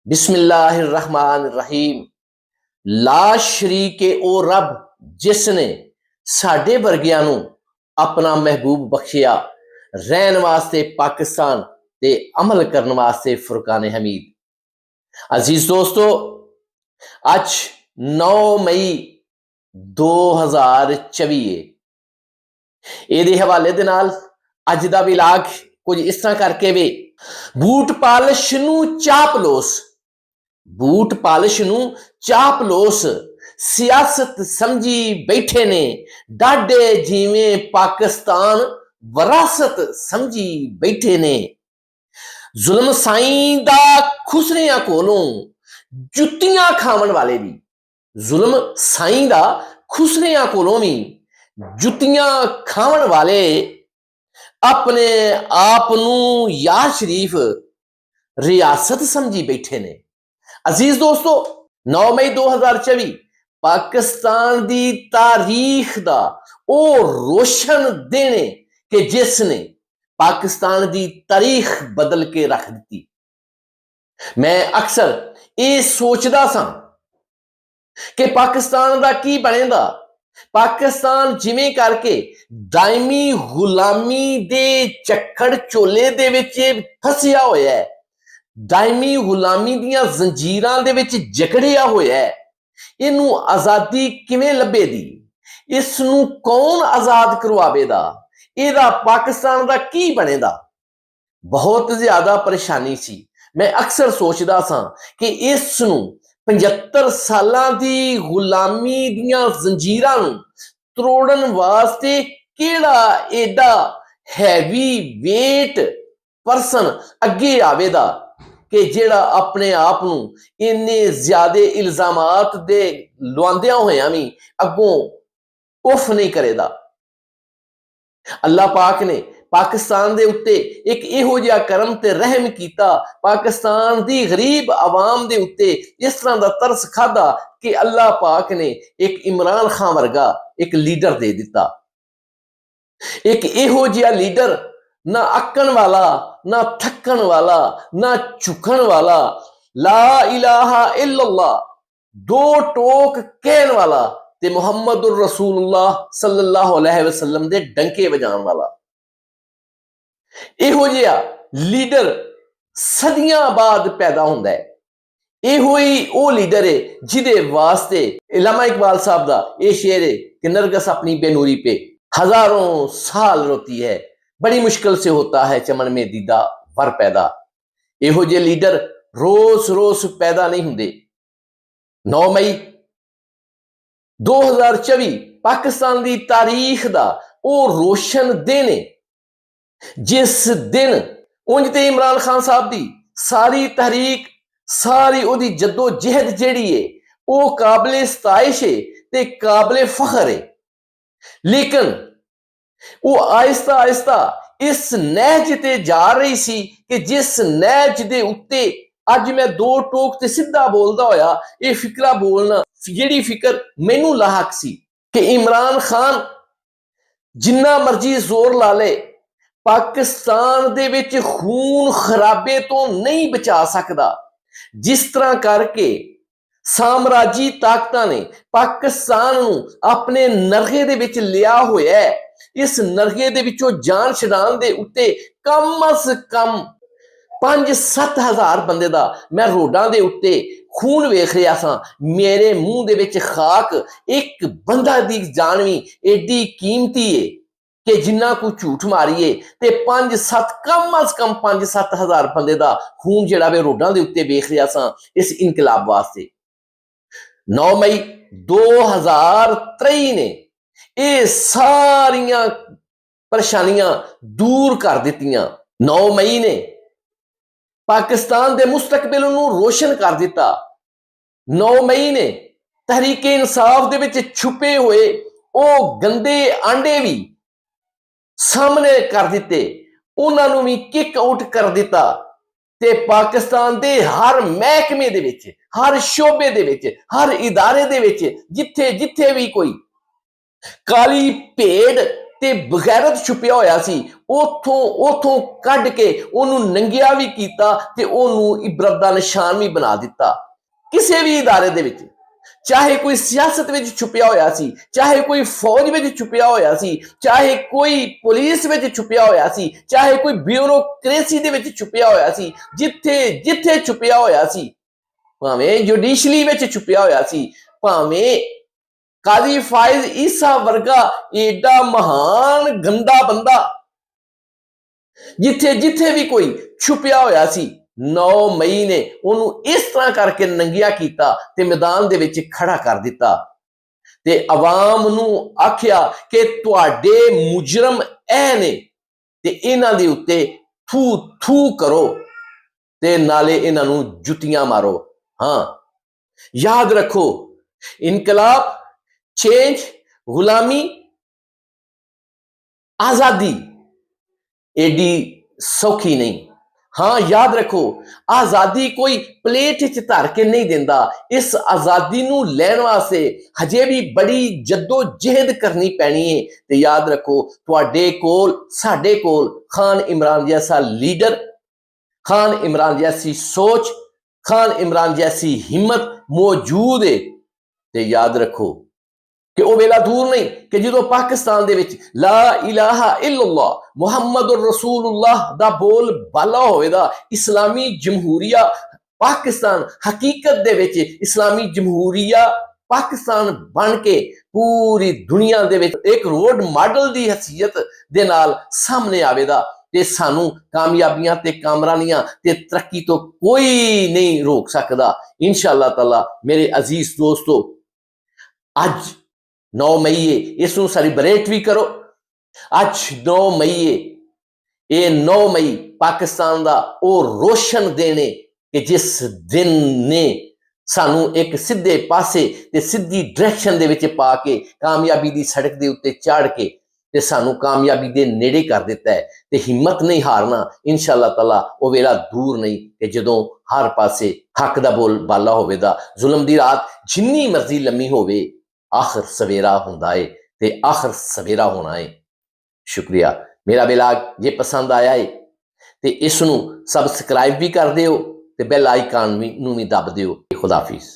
बिस्मिल्लाहिर्रहमानिर्रहीम। ला शरीके ओ रब जिसने साडे वर्गियां नूं अपना महबूब बख्शिया रहन वास्ते पाकिस्तान ते अमल करने वास्ते फुरकान हमीद। अजीज दोस्तों, अज 9 मई 2024 ਇਹਦੇ ਹਵਾਲੇ ਦੇ ਨਾਲ ਅੱਜ ਦਾ ਵਿਲਾਗ ਕੁਝ ਇਸ ਤਰ੍ਹਾਂ ਕਰਕੇ ਵੇ। ਬੂਟ ਪਾਲਿਸ਼ ਨੂੰ ਚਾਪਲੋਸ ਬੂਟ ਪਾਲਿਸ਼ ਨੂੰ ਚਾਪਲੋਸ ਸਿਆਸਤ ਸਮਝੀ ਬੈਠੇ ਨੇ, ਡਾਢੇ ਜਿਵੇਂ ਪਾਕਿਸਤਾਨ ਵਿਰਾਸਤ ਸਮਝੀ ਬੈਠੇ ਨੇ। ਜ਼ੁਲਮ ਸਾਈਂ ਦਾ ਖੁਸਰਿਆਂ ਕੋਲੋਂ ਜੁੱਤੀਆਂ ਖਾਵਣ ਵਾਲੇ ਵੀ, ਜ਼ੁਲਮ ਸਾਈਂ ਦਾ ਖੁਸਰਿਆਂ ਕੋਲੋਂ ਵੀ ਜੁੱਤੀਆਂ ਖਾਵਣ ਵਾਲੇ ਆਪਣੇ ਆਪ ਨੂੰ ਯਾ ਸ਼ਰੀਫ ਰਿਆਸਤ ਸਮਝੀ ਬੈਠੇ ਨੇ। ਅਜ਼ੀਜ਼ ਦੋਸਤੋ, 9 ਮਈ 2024 ਪਾਕਿਸਤਾਨ ਦੀ ਤਾਰੀਖ ਦਾ ਉਹ ਰੋਸ਼ਨ ਦਿਨ ਹੈ ਕਿ ਜਿਸ ਨੇ ਪਾਕਿਸਤਾਨ ਦੀ ਤਾਰੀਖ ਬਦਲ ਕੇ ਰੱਖ ਦਿੱਤੀ। ਮੈਂ ਅਕਸਰ ਇਹ ਸੋਚਦਾ ਸਾਂ ਕਿ ਪਾਕਿਸਤਾਨ ਦਾ ਕੀ ਬਣੇਗਾ। ਪਾਕਿਸਤਾਨ ਜਿਵੇਂ ਕਰਕੇ ਦਾਇਮੀ ਗੁਲਾਮੀ ਦੇ ਚੱਕੜ ਚੋਲੇ ਦੇ ਵਿੱਚ ਫਸਿਆ ਹੋਇਆ ਹੈ, ਦਾਇਮੀ ਗੁਲਾਮੀ ਦੀਆਂ ਜ਼ੰਜੀਰਾਂ ਦੇ ਵਿੱਚ ਜਕੜਿਆ ਹੋਇਆ ਹੈ, ਇਹਨੂੰ ਆਜ਼ਾਦੀ ਕਿਵੇਂ ਲੱਭੇਗੀ? ਇਸ ਨੂੰ ਕੌਣ ਆਜ਼ਾਦ ਕਰਵਾਵੇਗਾ? ਇਹਦਾ ਪਾਕਿਸਤਾਨ ਦਾ ਕੀ ਬਣੇਗਾ? ਬਹੁਤ ਜ਼ਿਆਦਾ ਪਰੇਸ਼ਾਨੀ ਸੀ। ਮੈਂ ਅਕਸਰ ਸੋਚਦਾ ਸਾਂ ਕਿ ਇਸ ਨੂੰ 75 ਸਾਲਾਂ ਦੀ ਗੁਲਾਮੀ ਦੀਆਂ ਜ਼ੰਜੀਰਾਂ ਨੂੰ ਤੋੜਨ ਵਾਸਤੇ ਕਿਹੜਾ ਏਡਾ ਹੈਵੀ ਵੇਟ ਪਰਸਨ ਅੱਗੇ ਆਵੇਗਾ ਕਿ ਜਿਹੜਾ ਆਪਣੇ ਆਪ ਨੂੰ ਇੰਨੇ ਜ਼ਿਆਦੇ ਇਲਜ਼ਾਮਾਤ ਦੇ ਲਵਾਉਂਦਿਆਂ ਹੋਇਆਂ ਵੀ ਅੱਗੋਂ ਉਫ ਨਹੀਂ ਕਰੇਗਾ। ਅੱਲਾਹ ਪਾਕ ਨੇ ਪਾਕਿਸਤਾਨ ਦੇ ਉੱਤੇ ਇੱਕ ਇਹੋ ਜਿਹਾ ਕਰਮ ਤੇ ਰਹਿਮ ਕੀਤਾ, ਪਾਕਿਸਤਾਨ ਦੀ ਗਰੀਬ ਆਵਾਮ ਦੇ ਉੱਤੇ ਇਸ ਤਰ੍ਹਾਂ ਦਾ ਤਰਸ ਖਾਧਾ ਕਿ ਅੱਲਾਹ ਪਾਕ ਨੇ ਇੱਕ ਇਮਰਾਨ ਖਾਨ ਵਰਗਾ ਇੱਕ ਲੀਡਰ ਦੇ ਦਿੱਤਾ। ਇੱਕ ਇਹੋ ਜਿਹਾ ਲੀਡਰ, ਨਾ ਅੱਕਣ ਵਾਲਾ, ਨਾ ਥੱਕਣ ਵਾਲਾ, ਨਾ ਝੁਕਣ ਵਾਲਾ, ਲਾ ਇਲਾਹਾ ਇल्लल्लाह ਦੋ ਟੋਕ ਕਹਿਣ ਵਾਲਾ ਤੇ ਮੁਹੰਮਦੁਰ ਰਸੂਲੁल्लाह ਸੱਲੱਲਾਹੁ ਅਲੈਹਿ ਵਸੱਲਮ ਦੇ ਡੰਕੇ ਵਜਾਉਣ ਵਾਲਾ। ਇਹੋ ਜਿਹਾ ਲੀਡਰ ਸਦੀਆਂ ਬਾਅਦ ਪੈਦਾ ਹੁੰਦਾ ਹੈ। ਇਹੋ ਹੀ ਉਹ ਲੀਡਰ ਹੈ ਜਿਹਦੇ ਵਾਸਤੇ इल्लामा इकबाल साहब ਦਾ ਇਹ ਸ਼ੇਰ ਹੈ कि नरगिस अपनी बेनूरी पे हजारों साल रोती है, बड़ी मुश्किल से होता है चमन में दीदा वर पैदा। ਇਹੋ ਜਿਹੇ ਲੀਡਰ ਰੋਜ਼ ਪੈਦਾ ਨਹੀਂ ਹੁੰਦੇ। 9 ਮਈ 2024 ਪਾਕਿਸਤਾਨ ਦੀ ਤਾਰੀਖ ਦਾ ਉਹ ਰੋਸ਼ਨ ਦਿਨ ਹੈ ਜਿਸ ਦਿਨ ਉਂਝ ਤੇ ਇਮਰਾਨ ਖਾਨ ਸਾਹਿਬ ਦੀ ਸਾਰੀ ਤਹਿਰੀਕ, ਸਾਰੀ ਉਹਦੀ ਜੱਦੋ ਜਹਿਦ ਜਿਹੜੀ ਹੈ ਉਹ ਕਾਬਲੇ ਸਤਾਇਸ਼ ਹੈ ਤੇ ਕਾਬਲੇ ਫਖਰ ਹੈ, ਲੇਕਿਨ ਉਹ ਆਹਿਸਤਾ ਆਹਿਸਤਾ ਇਸ ਨਹਿਜ ਤੇ ਜਾ ਰਹੀ ਸੀ ਕਿ ਜਿਸ ਨਹਿਜ ਦੇ ਉੱਤੇ ਅੱਜ ਮੈਂ ਦੋ ਟੋਕ ਤੇ ਸਿੱਧਾ ਬੋਲਦਾ ਹੋਇਆ ਇਹ ਫਿਕਰਾ ਬੋਲਣਾ, ਜਿਹੜੀ ਫਿਕਰ ਮੈਨੂੰ ਲਾਹਕ ਸੀ ਕਿ ਇਮਰਾਨ ਖਾਨ ਜਿੰਨਾ ਮਰਜ਼ੀ ਜ਼ੋਰ ਲਾ ਲੇ ਪਾਕਿਸਤਾਨ ਦੇ ਵਿੱਚ ਖੂਨ ਖਰਾਬੇ ਤੋਂ ਨਹੀਂ ਬਚਾ ਸਕਦਾ। ਜਿਸ ਤਰ੍ਹਾਂ ਕਰਕੇ ਸਾਮਰਾਜੀ ਤਾਕਤਾਂ ਨੇ ਪਾਕਿਸਤਾਨ ਨੂੰ ਆਪਣੇ ਨਰਗੇ ਦੇ ਵਿੱਚ ਲਿਆ ਹੋਇਆ ਹੈ, ਇਸ ਨਰਗੇ ਦੇ ਵਿੱਚੋਂ ਜਾਨ ਛਡਾਉਣ ਦੇ ਉੱਤੇ ਕਮ ਅਜ਼ ਕਮ 5-7 ਹਜ਼ਾਰ ਬੰਦੇ ਦਾ ਮੈਂ ਰੋਡਾਂ ਦੇ ਉੱਤੇ ਖੂਨ ਵੇਖ ਰਿਹਾ ਸਾਂ। ਮੇਰੇ ਮੂੰਹ ਦੇ ਵਿੱਚ ਖਾਕ, ਇੱਕ ਬੰਦਾ ਦੀ ਜਾਨ ਵੀ ਏਡੀ ਕੀਮਤੀ ਹੈ ਕਿ ਜਿੰਨਾ ਕੋ ਝੂਠ ਮਾਰੀਏ ਤੇ 5-7 ਕਮ ਅਜ਼ ਕਮ 5-7 ਹਜ਼ਾਰ ਬੰਦੇ ਦਾ ਖੂਨ ਜਿਹੜਾ ਵੇ ਰੋਡਾਂ ਦੇ ਉੱਤੇ ਵੇਖ ਰਿਹਾ ਸਾਂ ਇਸ ਇਨਕਲਾਬ ਵਾਸਤੇ। 9 ਮਈ 2023 ਨੇ ਇਹ ਸਾਰੀਆਂ ਪਰੇਸ਼ਾਨੀਆਂ ਦੂਰ ਕਰ ਦਿੱਤੀਆਂ। 9 ਮਈ ਨੇ ਪਾਕਿਸਤਾਨ ਦੇ ਮੁਸਤਕਬਲ ਨੂੰ ਰੋਸ਼ਨ ਕਰ ਦਿੱਤਾ। 9 ਮਈ ਨੇ ਤਹਿਰੀਕ ਇਨਸਾਫ ਦੇ ਵਿੱਚ ਛੁਪੇ ਹੋਏ ਉਹ ਗੰਦੇ ਆਂਡੇ ਵੀ ਸਾਹਮਣੇ ਕਰ ਦਿੱਤੇ, ਉਹਨਾਂ ਨੂੰ ਵੀ ਕਿਕ ਆਊਟ ਕਰ ਦਿੱਤਾ ਤੇ ਪਾਕਿਸਤਾਨ ਦੇ ਹਰ ਮਹਿਕਮੇ ਦੇ ਵਿੱਚ, ਹਰ ਸ਼ੋਬੇ ਦੇ ਵਿੱਚ, ਹਰ ਇਦਾਰੇ ਦੇ ਵਿੱਚ ਜਿੱਥੇ ਜਿੱਥੇ ਵੀ ਕੋਈ ਕਾਲੀ ਭੇਡ ਤੇ ਬਗੈਰਤ ਛੁਪਿਆ ਹੋਇਆ ਸੀ, ਉਥੋਂ ਕੱਢ ਕੇ ਉਹਨੂੰ ਨੰਗਿਆ ਵੀ ਕੀਤਾ ਤੇ ਉਹਨੂੰ ਇਬਰਤ ਦਾ ਨਿਸ਼ਾਨ ਵੀ ਬਣਾ ਦਿੱਤਾ। ਕਿਸੇ ਵੀ ਇਦਾਰੇ ਦੇ ਵਿੱਚ, ਚਾਹੇ ਕੋਈ ਸਿਆਸਤ ਵਿੱਚ ਛੁਪਿਆ ਹੋਇਆ ਸੀ, ਚਾਹੇ ਕੋਈ ਫੌਜ ਵਿੱਚ ਛੁਪਿਆ ਹੋਇਆ ਸੀ, ਚਾਹੇ ਕੋਈ ਪੁਲਿਸ ਵਿੱਚ ਛੁਪਿਆ ਹੋਇਆ ਸੀ, ਚਾਹੇ ਕੋਈ ਬਿਊਰੋਕ੍ਰੇਸੀ ਦੇ ਵਿੱਚ ਛੁਪਿਆ ਹੋਇਆ ਸੀ, ਜਿੱਥੇ ਛੁਪਿਆ ਹੋਇਆ ਸੀ, ਭਾਵੇਂ ਜੁਡੀਸ਼ਰੀ ਵਿੱਚ ਛੁਪਿਆ ਹੋਇਆ ਸੀ, ਭਾਵੇਂ ਕਾਜ਼ੀ ਫਾਇਜ਼ ਈਸਾ ਵਰਗਾ ਏਡਾ ਮਹਾਨ ਗੰਦਾ ਬੰਦਾ ਜਿੱਥੇ ਵੀ ਕੋਈ ਛੁਪਿਆ ਹੋਇਆ ਸੀ, 9 ਮਈ ਨੇ ਉਹਨੂੰ ਇਸ ਤਰ੍ਹਾਂ ਕਰਕੇ ਨੰਗਿਆ ਕੀਤਾ ਤੇ ਮੈਦਾਨ ਦੇ ਵਿੱਚ ਖੜਾ ਕਰ ਦਿੱਤਾ ਤੇ ਆਵਾਮ ਨੂੰ ਆਖਿਆ ਕਿ ਤੁਹਾਡੇ ਮੁਜਰਮ ਇਹ ਨੇ ਤੇ ਇਹਨਾਂ ਦੇ ਉੱਤੇ ਥੂ ਕਰੋ ਤੇ ਨਾਲੇ ਇਹਨਾਂ ਨੂੰ ਜੁੱਤੀਆਂ ਮਾਰੋ। ਹਾਂ, ਯਾਦ ਰੱਖੋ, ਇਨਕਲਾਬ, ਚੇਂਜ, ਗੁਲਾਮੀ, आजादी एडी सौखी नहीं। हाँ, याद रखो, आजादी कोई प्लेट च धर के नहीं देंदा। इस आजादी नू लैण वास्ते हजे भी बड़ी जद्दोजहद करनी पैनी है। ते याद रखो, तुहाडे कोल, साडे कोल खान इमरान जैसा लीडर, खान इमरान जैसी सोच, खान इमरान जैसी हिम्मत मौजूद है। ते याद रखो कि वह वेला दूर नहीं कि जो पाकिस्तान दे विच ला इलाहा इल्लल्लाह मुहम्मदुर रसूलुल्लाह दा बोल बाला होवेगा। इस्लामी जमहूरिया पाकिस्तान हकीकत दे विच इस्लामी जमहूरिया पाकिस्तान बन के पूरी दुनिया दे विच एक रोड मॉडल दी हैसियत दे नाल सामने आवेगा ते सानू कामयाबियां ते कामरानियां ते तरक्की तो कोई नहीं रोक सकदा इंशाअल्लाह ताला। मेरे अजीज दोस्तों, अज 9 मई है, इसनू सैलीब्रेट भी करो। अज 9 मई है, ये 9 मई पाकिस्तान का वो रोशन दिन है कि जिस दिन ने सानू एक सीधे पासे ते सीधी डायरेक्शन दे विच पा के कामयाबी दी सड़क दे उत्ते चढ़ के ते सानू कामयाबी दे नेड़े कर दिता है। ते हिम्मत नहीं हारना इंशाअल्लाह ताला। वो वेला दूर नहीं कि जदों हर पासे हक दा बोल बाला होवेगा। जुल्म दी रात जिन्नी मर्जी लम्मी होवे, आखिर सवेरा हुंदा है ते आखिर सवेरा होना है। शुक्रिया। मेरा ब्लॉग जे पसंद आया है ते इसनू सबसक्राइब भी कर दिओ ते बैल आइकन नू भी दब दिओ। खुदाफिज।